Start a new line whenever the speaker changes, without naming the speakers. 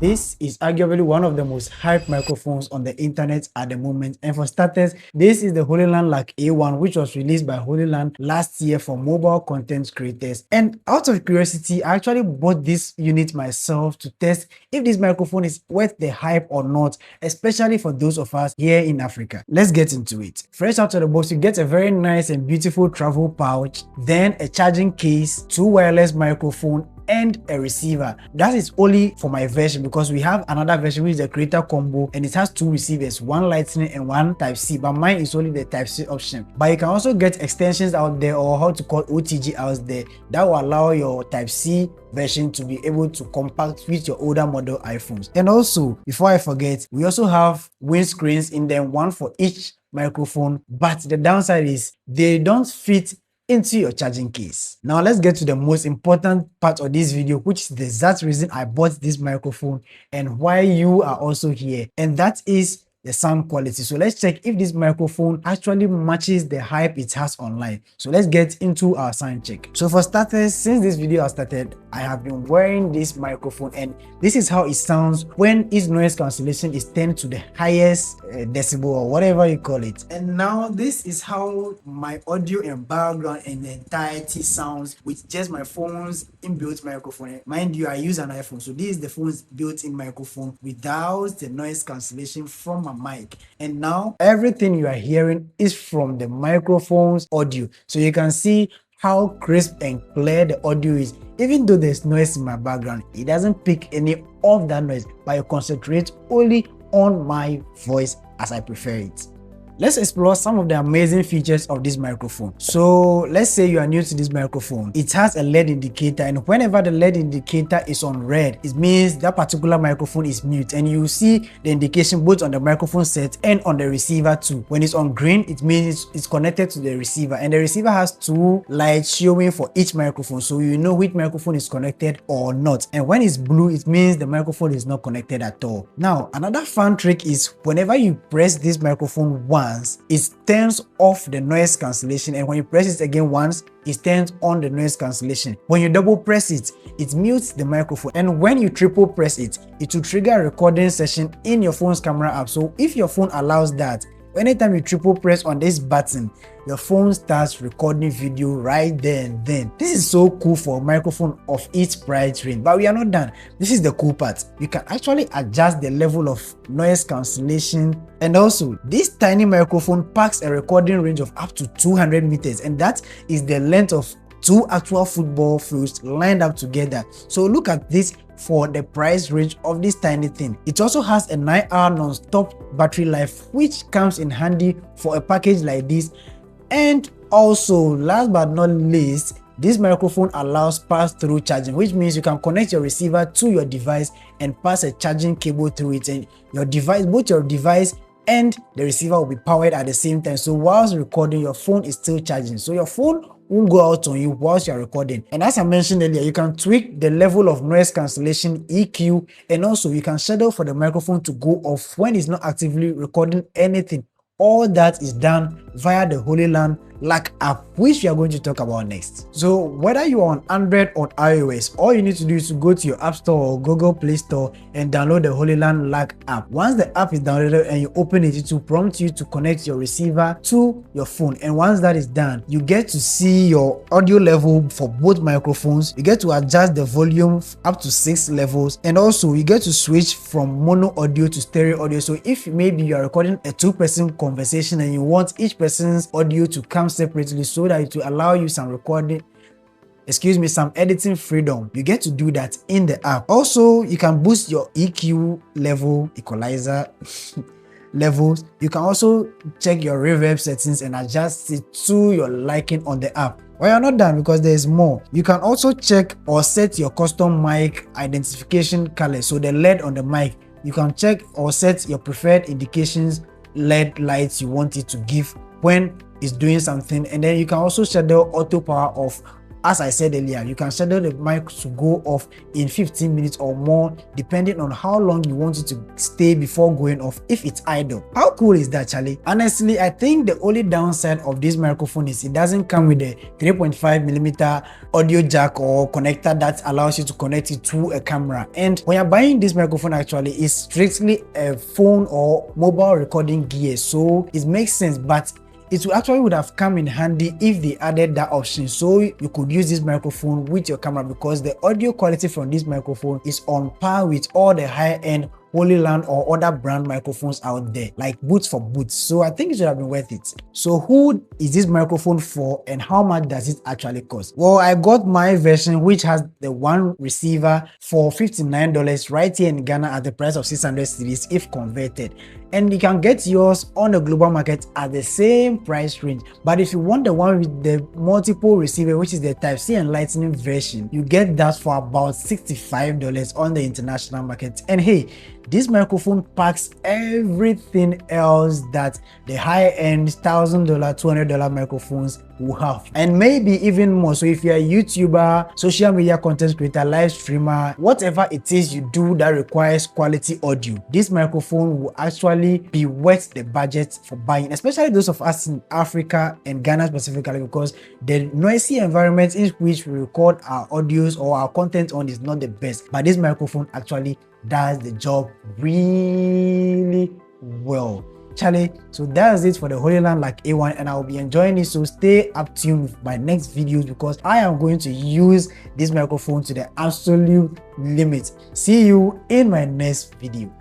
This is arguably one of the most hyped microphones on the internet at the moment, and for starters, this is the Hollyland Lark A1, which was released by Hollyland last year for mobile content creators. And out of curiosity, I actually bought this unit myself to test if this microphone is worth the hype or not, especially for those of us here in Africa. Let's get into it. Fresh out of the box, you get a very nice and beautiful travel pouch, then a charging case, two wireless microphones, and a receiver. That is only for my version, because we have another version which is the creator combo, and it has two receivers, one lightning and one type C, but mine is only the type C option. But you can also get extensions out there, or how to call OTG out there, that will allow your type C version to be able to compact with your older model iPhones. And also, before I forget, we also have windscreens in them, one for each microphone, but the downside is they don't fit into your charging case. Now let's get to the most important part of this video, which is the exact reason I bought this microphone and why you are also here, and that is the sound quality. So let's check if this microphone actually matches the hype it has online. So let's get into our sound check. So for starters, since this video has started, I have been wearing this microphone, and this is how it sounds when its noise cancellation is turned to the highest decibel, or whatever you call it. And now this is how my audio and background and the entirety sounds with just my phone's inbuilt microphone. Mind you, I use an iPhone, so this is the phone's built-in microphone without the noise cancellation from my mic. And now everything you are hearing is from the microphone's audio, so you can see how crisp and clear the audio is. Even though there's noise in my background, it doesn't pick any of that noise, but I concentrate only on my voice as I prefer it. Let's explore some of the amazing features of this microphone. So let's say you are new to this microphone. It has a LED indicator, and whenever the LED indicator is on red, it means that particular microphone is mute, and you see the indication both on the microphone set and on the receiver too. When it's on green, it means it's connected to the receiver, and the receiver has two lights showing for each microphone, so you know which microphone is connected or not. And when it's blue, it means the microphone is not connected at all. Now, another fun trick is whenever you press this microphone once, it turns off the noise cancellation, and when you press it again once, it turns on the noise cancellation. When you double press it, it mutes the microphone, and when you triple press it, it will trigger a recording session in your phone's camera app. So if your phone allows that, anytime you triple press on this button, your phone starts recording video right there and then. This is so cool for a microphone of its price range. But we are not done. This is the cool part. You can actually adjust the level of noise cancellation, and also this tiny microphone packs a recording range of up to 200 meters, and that is the length of two actual football fields lined up together. So look at this for the price range of this tiny thing. It also has a 9-hour non-stop battery life, which comes in handy for a package like this. And also, last but not least, this microphone allows pass-through charging, which means you can connect your receiver to your device and pass a charging cable through it, and your device, both your device and the receiver, will be powered at the same time. So whilst recording, your phone is still charging, so your phone won't go out on you whilst you're recording. And as I mentioned earlier, you can tweak the level of noise cancellation, EQ, and also you can schedule for the microphone to go off when it's not actively recording anything. All that is done via the Hollyland Lark app, which we are going to talk about next. So whether you are on Android or iOS, all you need to do is to go to your App Store or Google Play Store and download the Hollyland Lark app. Once the app is downloaded and you open it, it will prompt you to connect your receiver to your phone. And once that is done, you get to see your audio level for both microphones. You get to adjust the volume up to 6 levels, and also you get to switch from mono audio to stereo audio. So if maybe you are recording a 2-person conversation and you want each person's audio to come separately so that it will allow you some editing freedom, you get to do that in the app. Also, you can boost your EQ level, equalizer levels. You can also check your reverb settings and adjust it to your liking on the app. Well, you're not done, because there is more. You can also check or set your custom mic identification color, so the LED on the mic. You can check or set your preferred indications LED lights you want it to give when it's doing something, and then you can also schedule auto power off as I said earlier, you can schedule the mic to go off in 15 minutes or more, depending on how long you want it to stay before going off if it's idle. How cool is that, Charlie? Honestly, I think the only downside of this microphone is it doesn't come with a 3.5mm audio jack or connector that allows you to connect it to a camera. And when you're buying this microphone, actually it's strictly a phone or mobile recording gear, so it makes sense, but it would have come in handy if they added that option, so you could use this microphone with your camera, because the audio quality from this microphone is on par with all the high-end Hollyland or other brand microphones out there, like Boots for Boots. So I think it should have been worth it. So who is this microphone for, and how much does it actually cost? Well, I got my version, which has the one receiver, for $59 right here in Ghana at the price of 600 cedis if converted. And you can get yours on the global market at the same price range. But if you want the one with the multiple receiver, which is the Type-C and Lightning version, you get that for about $65 on the international market. And hey, this microphone packs everything else that the high-end $1,000, $200 microphones will have, and maybe even more. So if you're a YouTuber, social media content creator, live streamer, whatever it is you do that requires quality audio, this microphone will actually be worth the budget for buying, especially those of us in Africa and Ghana specifically, because the noisy environment in which we record our audios or our content on is not the best, but this microphone actually does the job really well. Charlie, so that's it for the Hollyland Lark A1, and I'll be enjoying it, so stay up tuned with my next videos because I am going to use this microphone to the absolute limit. See you in my next video.